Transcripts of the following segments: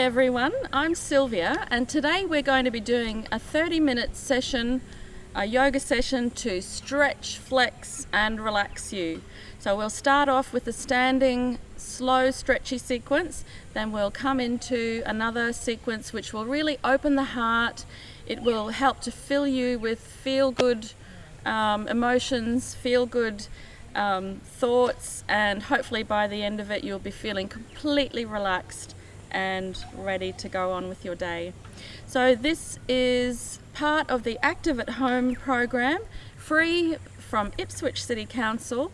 everyone, I'm Sylvia, and today we're going to be doing a 30-minute session, a yoga session to stretch, flex and relax you. So we'll start off with a standing slow stretchy sequence, then we'll come into another sequence which will really open the heart. It will help to fill you with feel-good emotions, feel-good thoughts, and hopefully by the end of it you'll be feeling completely relaxed and ready to go on with your day. So this is part of the Active at Home program, free from Ipswich City Council,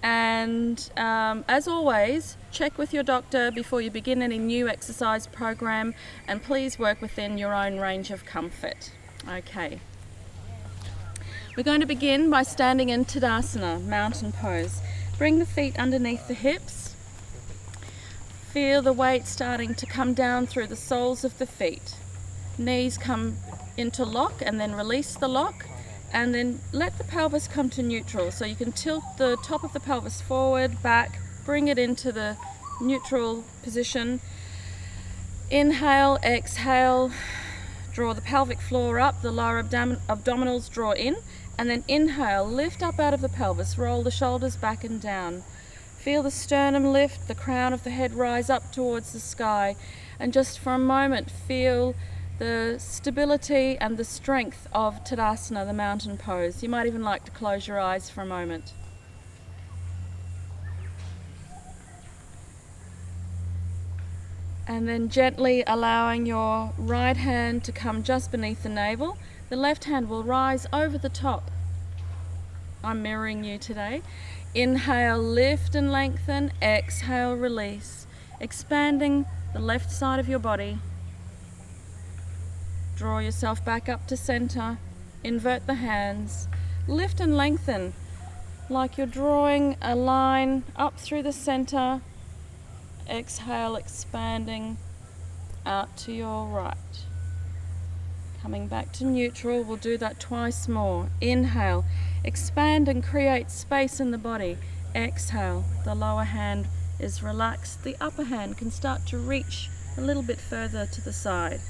and as always, check with your doctor before you begin any new exercise program, and please work within your own range of comfort. Okay. We're going to begin by standing in Tadasana, mountain pose. Bring the feet underneath the hips. Feel the weight starting to come down through the soles of the feet. Knees come into lock and then release the lock, and then let the pelvis come to neutral. So you can tilt the top of the pelvis forward, back, bring it into the neutral position. Inhale, exhale, draw the pelvic floor up, the lower abdominals draw in, and then inhale, lift up out of the pelvis, roll the shoulders back and down. Feel the sternum lift, the crown of the head rise up towards the sky, and just for a moment feel the stability and the strength of Tadasana, the mountain pose. You might even like to close your eyes for a moment. And then gently allowing your right hand to come just beneath the navel. The left hand will rise over the top. I'm mirroring you today. Inhale, lift and lengthen. Exhale, release. Expanding the left side of your body. Draw yourself back up to center. Invert the hands. Lift and lengthen like you're drawing a line up through the center. Exhale, expanding out to your right. Coming back to neutral, we'll do that twice more. Inhale, expand and create space in the body. Exhale, the lower hand is relaxed. The upper hand can start to reach a little bit further to the side,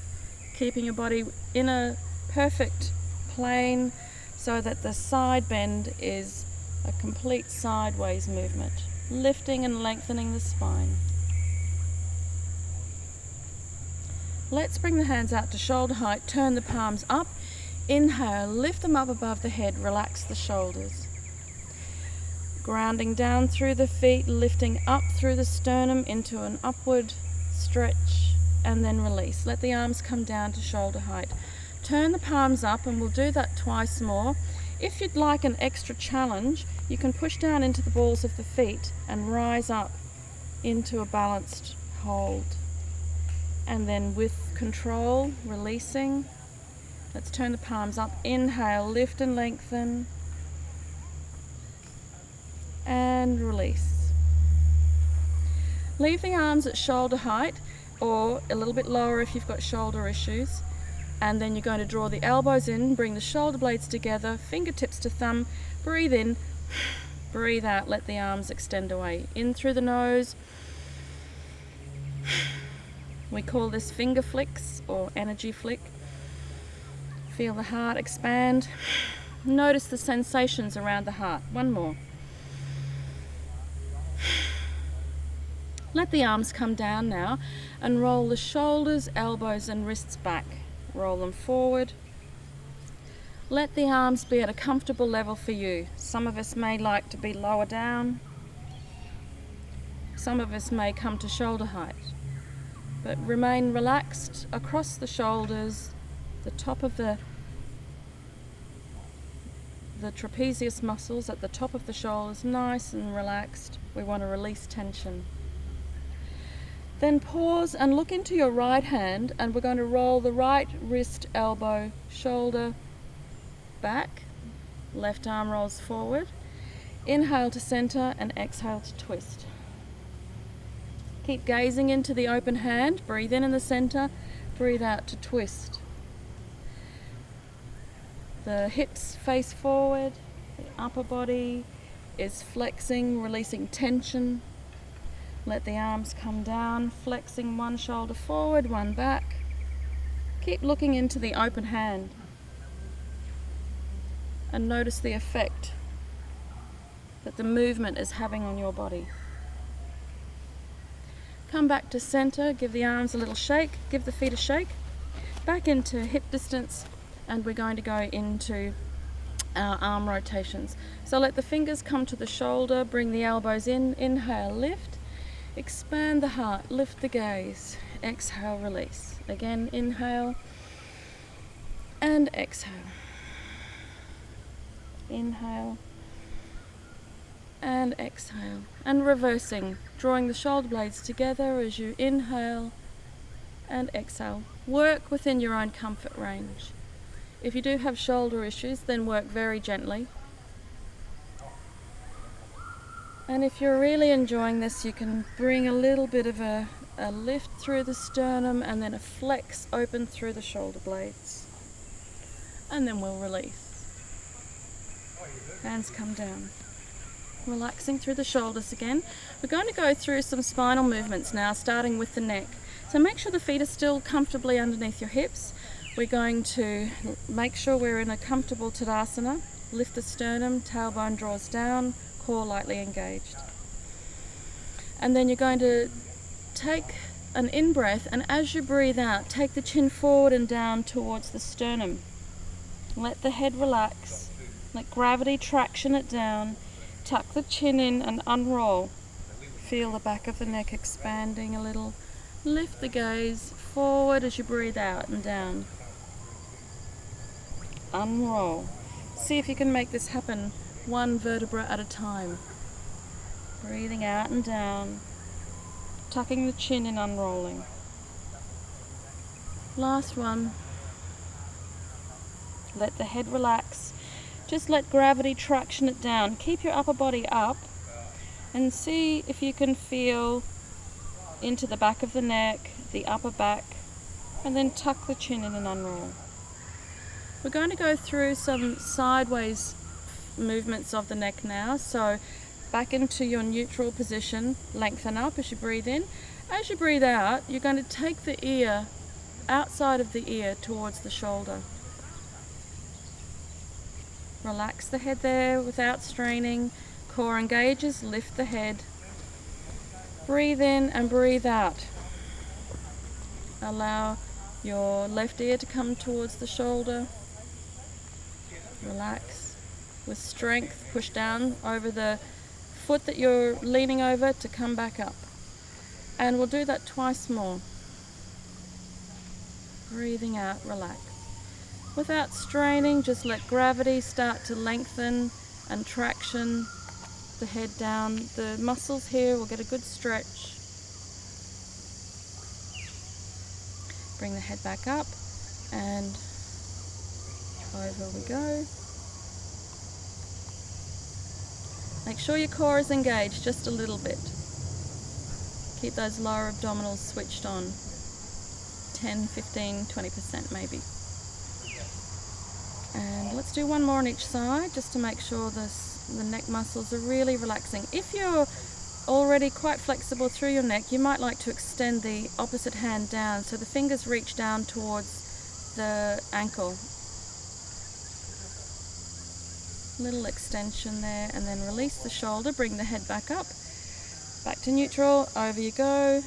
keeping your body in a perfect plane so that the side bend is a complete sideways movement, lifting and lengthening the spine. Let's bring the hands out to shoulder height, turn the palms up. Inhale, lift them up above the head, relax the shoulders. Grounding down through the feet, lifting up through the sternum into an upward stretch, and then release. Let the arms come down to shoulder height. Turn the palms up, and we'll do that twice more. If you'd like an extra challenge, you can push down into the balls of the feet and rise up into a balanced hold. And then with control, releasing. Let's turn the palms up. Inhale, lift and lengthen. And release. Leave the arms at shoulder height, or a little bit lower if you've got shoulder issues. And then you're going to draw the elbows in, bring the shoulder blades together, fingertips to thumb. Breathe in, breathe out, let the arms extend away. In through the nose. We call this finger flicks or energy flick. Feel the heart expand. Notice the sensations around the heart. One more. Let the arms come down now and roll the shoulders, elbows and wrists back. Roll them forward. Let the arms be at a comfortable level for you. Some of us may like to be lower down. Some of us may come to shoulder height. But remain relaxed across the shoulders, the top of the trapezius muscles at the top of the shoulders, nice and relaxed. We want to release tension. Then pause and look into your right hand, and we're going to roll the right wrist, elbow, shoulder back. Left arm rolls forward. Inhale to center and exhale to twist. Keep gazing into the open hand. Breathe in the center, breathe out to twist. The hips face forward, the upper body is flexing, releasing tension. Let the arms come down, flexing one shoulder forward, one back. Keep looking into the open hand and notice the effect that the movement is having on your body. Come back to center, give the arms a little shake, give the feet a shake, back into hip distance, and we're going to go into our arm rotations. So let the fingers come to the shoulder, bring the elbows in, inhale, lift, expand the heart, lift the gaze, exhale, release. Again, inhale and exhale. Inhale and exhale, and reversing, drawing the shoulder blades together as you inhale and exhale. Work within your own comfort range. If you do have shoulder issues, then work very gently. And if you're really enjoying this, you can bring a little bit of a lift through the sternum and then a flex open through the shoulder blades. And then we'll release. Hands come down. Relaxing through the shoulders again. We're going to go through some spinal movements now, starting with the neck. So make sure the feet are still comfortably underneath your hips. We're going to make sure we're in a comfortable Tadasana. Lift the sternum, tailbone draws down, core lightly engaged. And then you're going to take an in-breath, and as you breathe out, take the chin forward and down towards the sternum. Let the head relax. Let gravity traction it down. Tuck the chin in and unroll. Feel the back of the neck expanding a little. Lift the gaze forward as you breathe out and down. Unroll. See if you can make this happen one vertebra at a time. Breathing out and down. Tucking the chin in, unrolling. Last one. Let the head relax. Just let gravity traction it down. Keep your upper body up and see if you can feel into the back of the neck, the upper back, and then tuck the chin in and unroll. We're going to go through some sideways movements of the neck now. So back into your neutral position, lengthen up as you breathe in. As you breathe out, you're going to take the ear outside of the ear towards the shoulder. Relax the head there without straining. Core engages, lift the head. Breathe in and breathe out. Allow your left ear to come towards the shoulder. Relax. With strength, push down over the foot that you're leaning over to come back up. And we'll do that twice more. Breathing out, relax. Without straining, just let gravity start to lengthen and traction the head down. The muscles here will get a good stretch. Bring the head back up and over we go. Make sure your core is engaged just a little bit. Keep those lower abdominals switched on. 10, 15, 20% maybe. And let's do one more on each side just to make sure the neck muscles are really relaxing. If you're already quite flexible through your neck, you might like to extend the opposite hand down so the fingers reach down towards the ankle. Little extension there, and then release the shoulder, bring the head back up, back to neutral, over you go.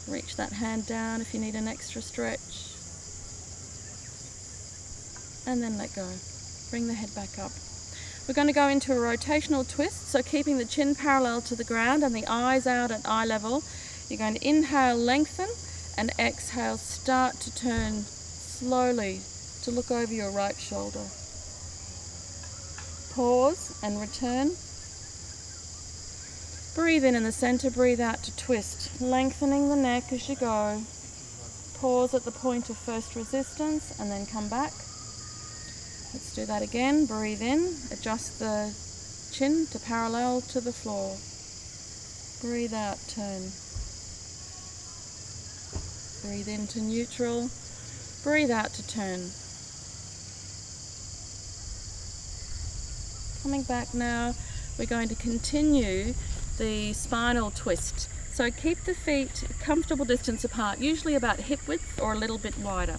Reach that hand down if you need an extra stretch. And then let go. Bring the head back up. We're going to go into a rotational twist, so keeping the chin parallel to the ground and the eyes out at eye level. You're going to inhale, lengthen, and exhale, start to turn slowly to look over your right shoulder. Pause and return. Breathe in the center, breathe out to twist, lengthening the neck as you go. Pause at the point of first resistance and then come back. Let's do that again. Breathe in, adjust the chin to parallel to the floor. Breathe out, turn. Breathe into neutral. Breathe out to turn. Coming back now, we're going to continue the spinal twist. So keep the feet a comfortable distance apart, usually about hip width or a little bit wider.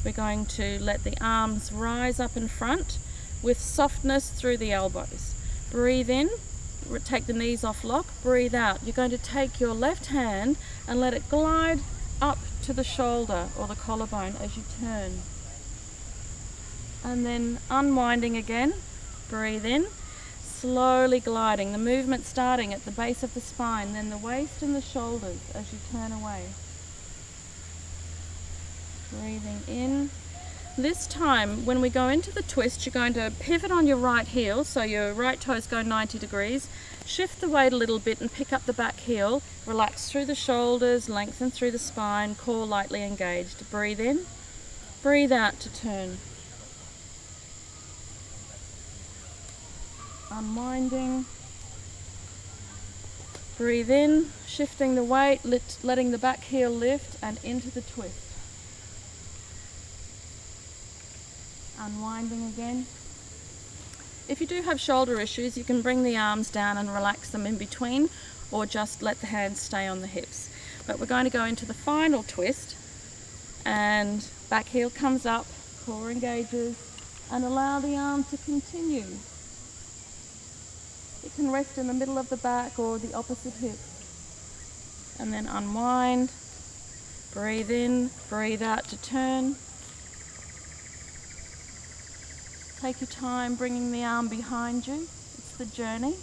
We're going to let the arms rise up in front with softness through the elbows. Breathe in, take the knees off lock, breathe out. You're going to take your left hand and let it glide up to the shoulder or the collarbone as you turn. And then unwinding again, breathe in, slowly gliding, the movement starting at the base of the spine, then the waist and the shoulders as you turn away. Breathing in. This time, when we go into the twist, you're going to pivot on your right heel, so your right toes go 90 degrees. Shift the weight a little bit and pick up the back heel. Relax through the shoulders, lengthen through the spine, core lightly engaged. Breathe in, breathe out to turn. Unwinding. Breathe in, shifting the weight, letting the back heel lift and into the twist. Unwinding again. If you do have shoulder issues, you can bring the arms down and relax them in between, or just let the hands stay on the hips. But we're going to go into the final twist, and back heel comes up, core engages, and allow the arm to continue. It can rest in the middle of the back or the opposite hip. And then unwind, breathe in, breathe out to turn. Take your time bringing the arm behind you. It's the journey.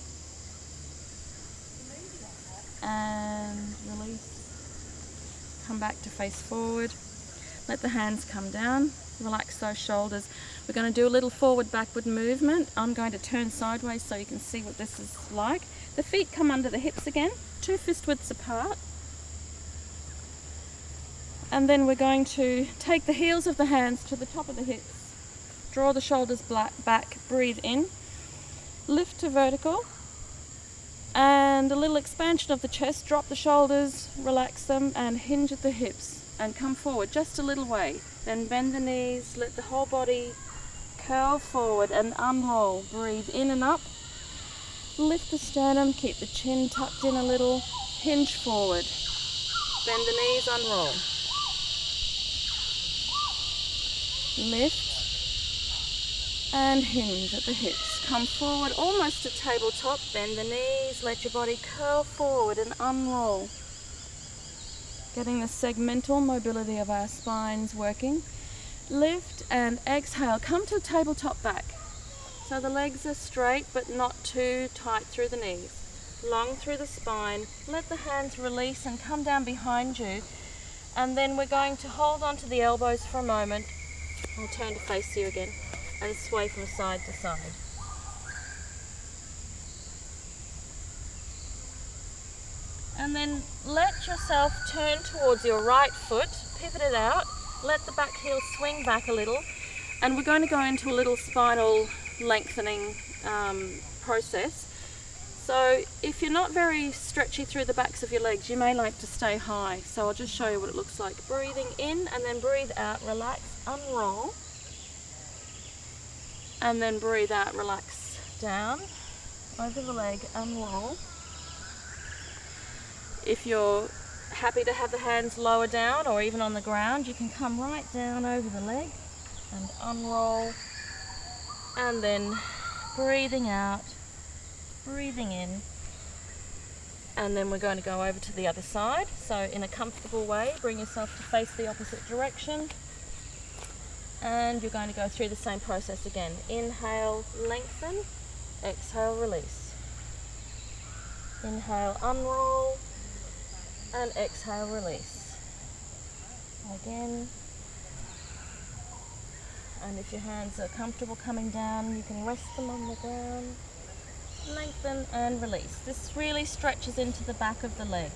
And release. Come back to face forward. Let the hands come down. Relax those shoulders. We're going to do a little forward-backward movement. I'm going to turn sideways so you can see what this is like. The feet come under the hips again, 2 fist widths apart. And then we're going to take the heels of the hands to the top of the hips. Draw the shoulders back, breathe in. Lift to vertical. And a little expansion of the chest. Drop the shoulders, relax them, and hinge at the hips. And come forward just a little way. Then bend the knees, let the whole body curl forward and unroll. Breathe in and up. Lift the sternum, keep the chin tucked in a little. Hinge forward. Bend the knees, unroll. Lift and hinge at the hips. Come forward almost to tabletop. Bend the knees, let your body curl forward and unroll. Getting the segmental mobility of our spines working. Lift and exhale. Come to tabletop back. So the legs are straight but not too tight through the knees. Long through the spine. Let the hands release and come down behind you. And then we're going to hold on to the elbows for a moment. I'll turn to face you again and sway from side to side. And then let yourself turn towards your right foot, pivot it out, let the back heel swing back a little, and we're going to go into a little spinal lengthening process. So if you're not very stretchy through the backs of your legs, you may like to stay high. So I'll just show you what it looks like. Breathing in and then breathe out, relax, unroll. And then breathe out, relax down, over the leg, unroll. If you're happy to have the hands lower down or even on the ground, you can come right down over the leg and unroll. And then breathing out, breathing in. And then we're going to go over to the other side. So in a comfortable way, bring yourself to face the opposite direction. And you're going to go through the same process again. Inhale, lengthen. Exhale, release. Inhale, unroll. And exhale, release. Again. And if your hands are comfortable coming down, you can rest them on the ground. Lengthen and release. This really stretches into the back of the leg.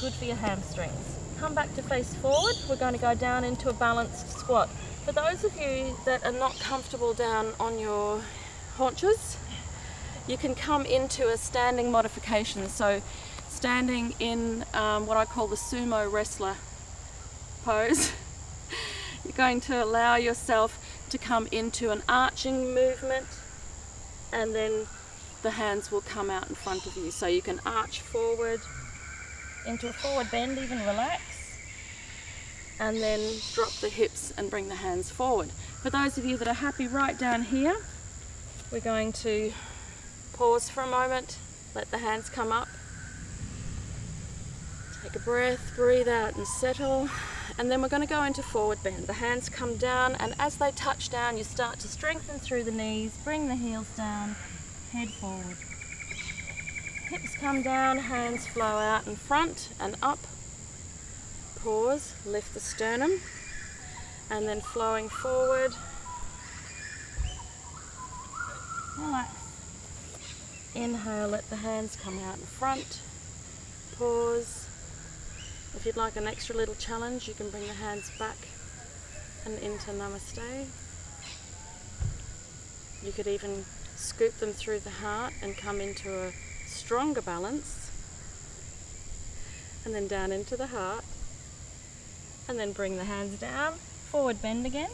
Good for your hamstrings. Come back to face forward. We're going to go down into a balanced squat. For those of you that are not comfortable down on your haunches, you can come into a standing modification. So standing in what I call the Sumo wrestler pose. You're going to allow yourself to come into an arching movement and then the hands will come out in front of you. So you can arch forward into a forward bend, even relax, and then drop the hips and bring the hands forward. For those of you that are happy right down here, we're going to pause for a moment, let the hands come up, take a breath, breathe out and settle, and then we're going to go into forward bend. The hands come down, and as they touch down, you start to strengthen through the knees, bring the heels down, head forward. Hips come down, hands flow out in front and up. Pause, lift the sternum, and then flowing forward, relax. Inhale, let the hands come out in front. Pause. If you'd like an extra little challenge, you can bring the hands back and into Namaste. You could even scoop them through the heart and come into a stronger balance, and then down into the heart, and then bring the hands down, forward bend again.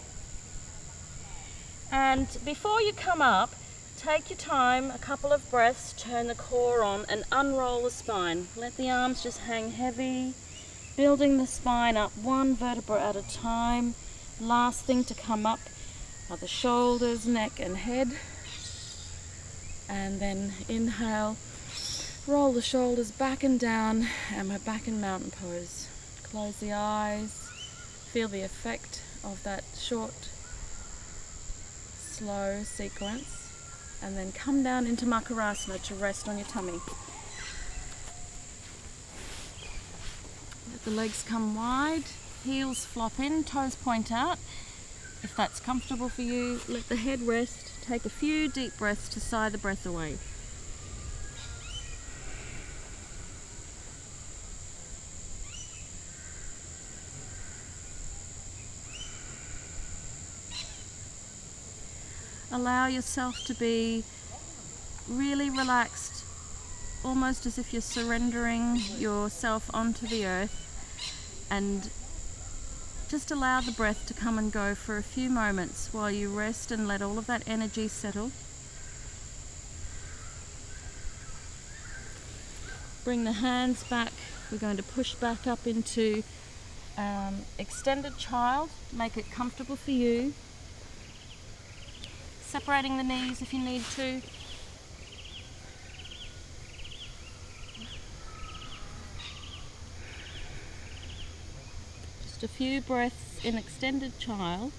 And before you come up, take your time, a couple of breaths, turn the core on and unroll the spine. Let the arms just hang heavy, building the spine up one vertebra at a time. Last thing to come up are the shoulders, neck and head. And then inhale, roll the shoulders back and down, and we're back in mountain pose. Close the eyes, feel the effect of that short, slow sequence, and then come down into Makarasana to rest on your tummy. Let the legs come wide, heels flop in, toes point out. If that's comfortable for you, let the head rest. Take a few deep breaths to sigh the breath away. Allow yourself to be really relaxed, almost as if you're surrendering yourself onto the earth, and just allow the breath to come and go for a few moments while you rest and let all of that energy settle. Bring the hands back. We're going to push back up into extended child. Make it comfortable for you. Separating the knees if you need to. Just a few breaths in extended child.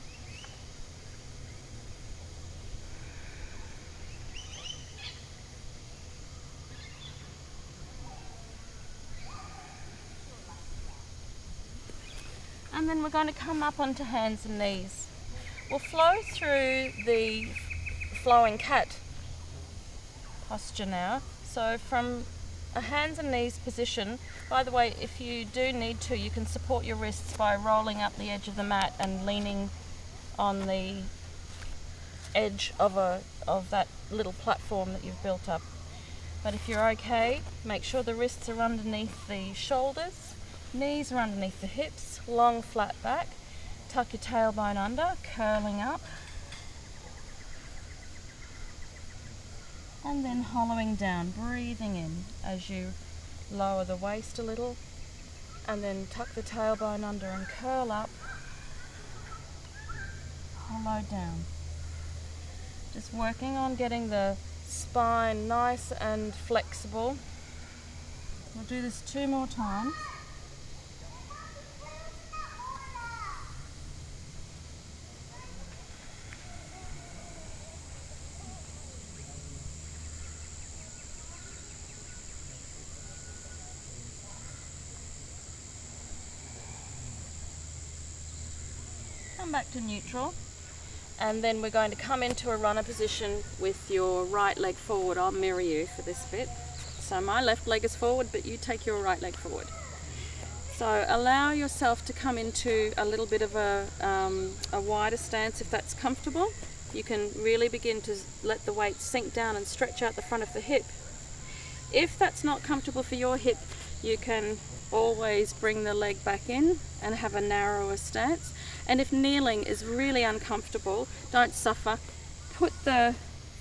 And then we're going to come up onto hands and knees. We'll flow through the flowing cat posture now. So from a hands and knees position, by the way, if you do need to, you can support your wrists by rolling up the edge of the mat and leaning on the edge of that little platform that you've built up. But if you're okay, make sure the wrists are underneath the shoulders, knees are underneath the hips, long flat back. Tuck your tailbone under, curling up. And then hollowing down, breathing in as you lower the waist a little. And then tuck the tailbone under and curl up. Hollow down. Just working on getting the spine nice and flexible. We'll do this 2 more times. Come back to neutral, and then we're going to come into a runner position with your right leg forward. I'll mirror you for this bit. So my left leg is forward, but you take your right leg forward. So allow yourself to come into a little bit of a wider stance if that's comfortable. You can really begin to let the weight sink down and stretch out the front of the hip. If that's not comfortable for your hip, you can always bring the leg back in and have a narrower stance. And if kneeling is really uncomfortable, don't suffer. Put the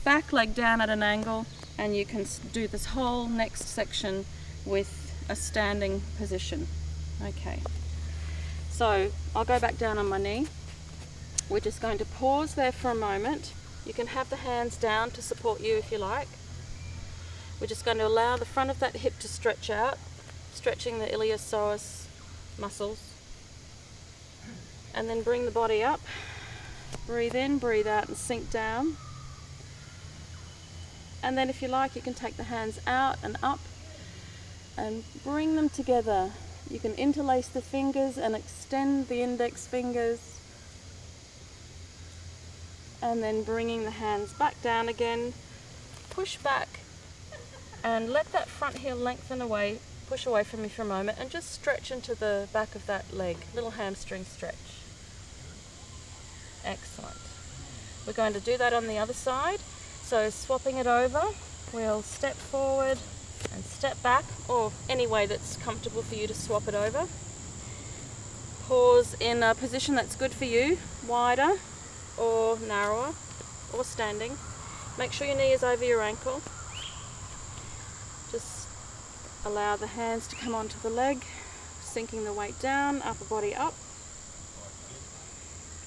back leg down at an angle, and you can do this whole next section with a standing position. Okay, so I'll go back down on my knee. We're just going to pause there for a moment. You can have the hands down to support you if you like. We're just going to allow the front of that hip to stretch out, stretching the iliopsoas muscles. And then bring the body up. Breathe in, breathe out, and sink down. And then if you like, you can take the hands out and up and bring them together. You can interlace the fingers and extend the index fingers. And then bringing the hands back down again. Push back and let that front heel lengthen away. Push away from me for a moment and just stretch into the back of that leg. Little hamstring stretch. Excellent. We're going to do that on the other side. So swapping it over, we'll step forward and step back, or any way that's comfortable for you to swap it over. Pause in a position that's good for you, wider or narrower or standing. Make sure your knee is over your ankle. Just allow the hands to come onto the leg, sinking the weight down, upper body up.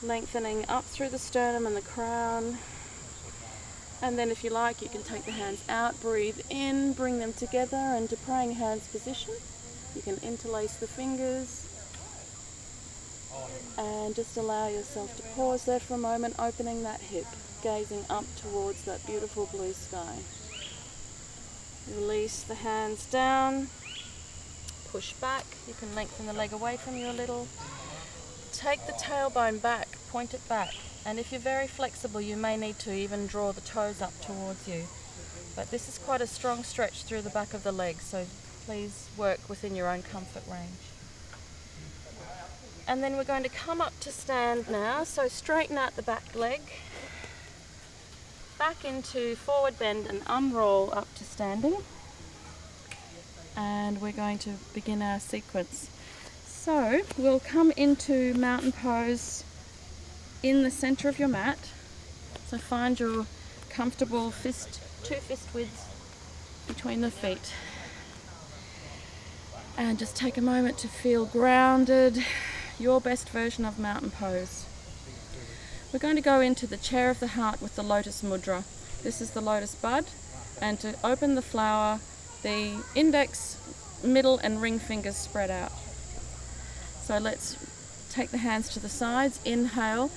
Lengthening up through the sternum and the crown. And then if you like, you can take the hands out, breathe in, bring them together into praying hands position. You can interlace the fingers and just allow yourself to pause there for a moment, opening that hip, gazing up towards that beautiful blue sky. Release the hands down, push back. You can lengthen the leg away from you a little. Take the tailbone back, point it back, and if you're very flexible you may need to even draw the toes up towards you. But this is quite a strong stretch through the back of the leg, so please work within your own comfort range. And then we're going to come up to stand now, so straighten out the back leg, back into forward bend and unroll up to standing. And we're going to begin our sequence. So we'll come into mountain pose in the center of your mat. So find your comfortable two fist widths between the feet. And just take a moment to feel grounded, your best version of mountain pose. We're going to go into the chair of the heart with the Lotus Mudra. This is the lotus bud, and to open the flower, the index, middle and ring fingers spread out. So let's take the hands to the sides, inhale,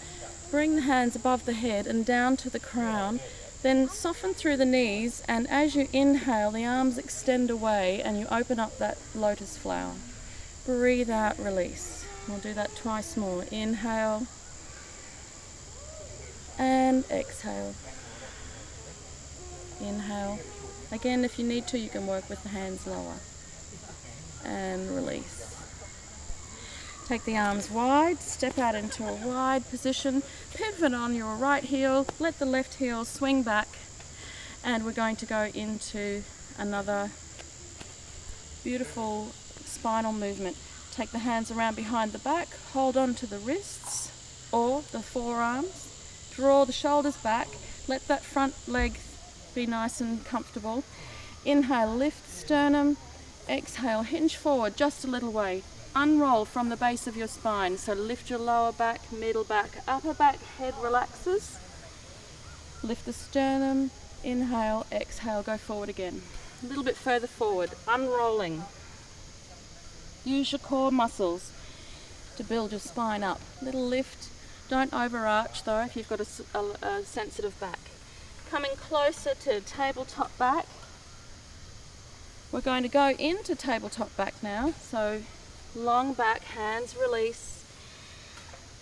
bring the hands above the head and down to the crown, then soften through the knees, and as you inhale, the arms extend away and you open up that lotus flower. Breathe out, release. We'll do that twice more. Inhale and exhale. Inhale. Again, if you need to, you can work with the hands lower. And release. Take the arms wide, step out into a wide position, pivot on your right heel, let the left heel swing back, and we're going to go into another beautiful spinal movement. Take the hands around behind the back, hold on to the wrists or the forearms, draw the shoulders back, let that front leg be nice and comfortable. Inhale, lift sternum, exhale, hinge forward just a little way. Unroll from the base of your spine, so lift your lower back, middle back, upper back, head relaxes. Lift the sternum, inhale, exhale, go forward again. A little bit further forward, unrolling. Use your core muscles to build your spine up. Little lift, don't overarch though if you've got a sensitive back. Coming closer to tabletop back. We're going to go into tabletop back now, so long back, hands release,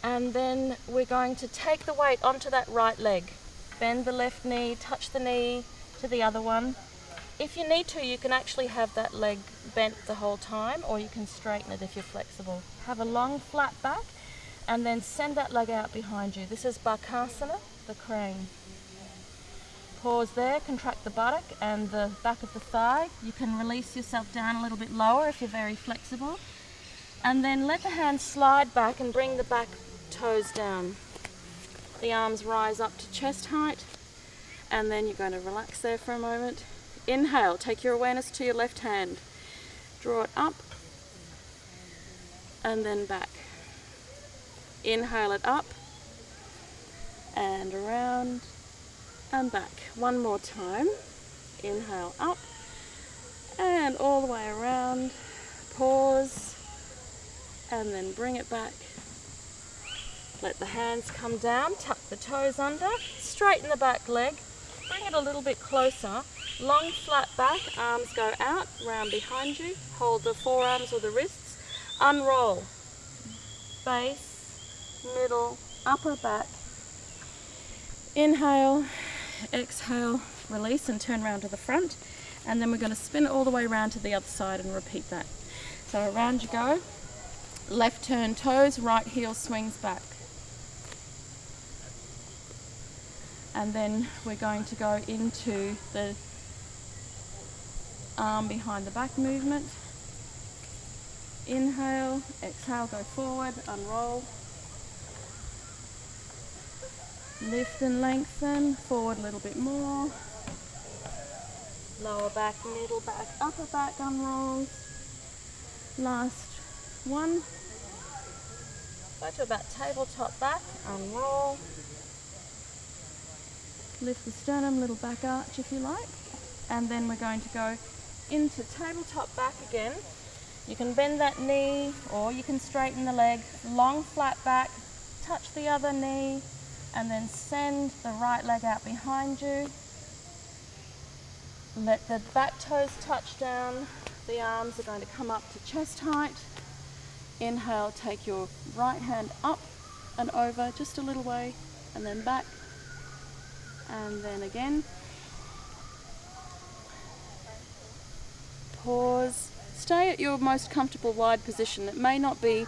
and then we're going to take the weight onto that right leg. Bend the left knee, touch the knee to the other one. If you need to, you can actually have that leg bent the whole time, or you can straighten it if you're flexible. Have a long flat back and then send that leg out behind you. This is Bakasana, the crane. Pause there, contract the buttock and the back of the thigh. You can release yourself down a little bit lower if you're very flexible. And then let the hands slide back and bring the back toes down. The arms rise up to chest height, and then you're going to relax there for a moment. Inhale, take your awareness to your left hand. Draw it up and then back. Inhale it up and around and back. One more time. Inhale up and all the way around. Pause and then bring it back. Let the hands come down, tuck the toes under, straighten the back leg, bring it a little bit closer. Long flat back, arms go out, round behind you. Hold the forearms or the wrists. Unroll. Base, middle, upper back. Inhale, exhale, release and turn around to the front. And then we're going to spin it all the way around to the other side and repeat that. So around you go. Left turn toes, right heel swings back. And then we're going to go into the arm behind the back movement. Inhale, exhale, go forward, unroll. Lift and lengthen, forward a little bit more. Lower back, middle back, upper back unrolls. Last one. Go to about tabletop back, unroll. Lift the sternum, little back arch if you like. And then we're going to go into tabletop back again. You can bend that knee or you can straighten the leg. Long flat back, touch the other knee and then send the right leg out behind you. Let the back toes touch down. The arms are going to come up to chest height. Inhale, take your right hand up and over just a little way and then back. And then again. Pause. Stay at your most comfortable wide position. It may not be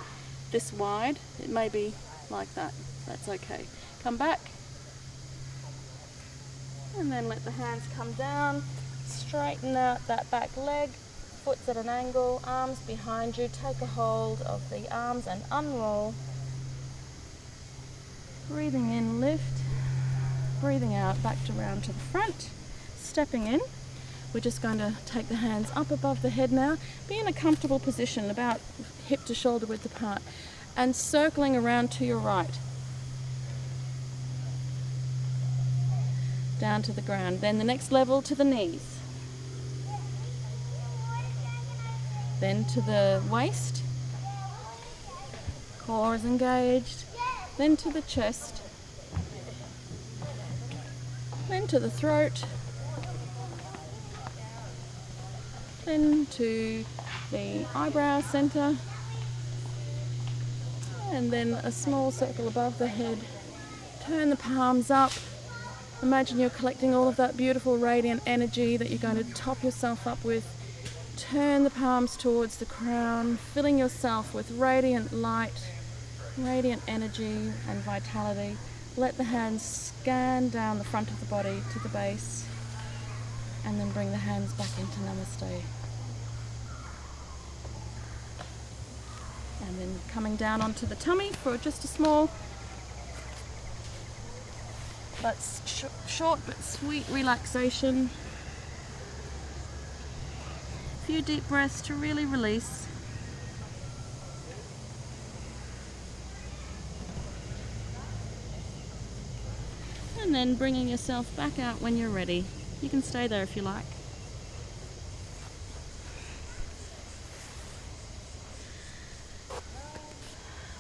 this wide. It may be like that. That's okay. Come back. And then let the hands come down. Straighten out that back leg. Foot's at an angle. Arms behind you. Take a hold of the arms and unroll. Breathing in, lift. Breathing out, back to round to the front. Stepping in. We're just going to take the hands up above the head now. Be in a comfortable position, about hip to shoulder width apart. And circling around to your right. Down to the ground. Then the next level to the knees. Then to the waist. Core is engaged. Then to the chest. Then to the throat. Then to the eyebrow center. And then a small circle above the head. Turn the palms up. Imagine you're collecting all of that beautiful radiant energy that you're going to top yourself up with. Turn the palms towards the crown, filling yourself with radiant light, radiant energy and vitality. Let the hands scan down the front of the body to the base and then bring the hands back into Namaste. And then coming down onto the tummy for just a small but short but sweet relaxation. A few deep breaths to really release. And then bringing yourself back out when you're ready. You can stay there if you like.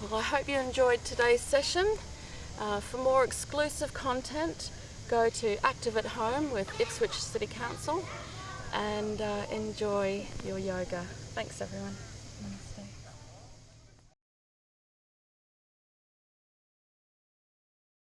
Well, I hope you enjoyed today's session. For more exclusive content, go to Active at Home with Ipswich City Council and enjoy your yoga. Thanks everyone. Namaste.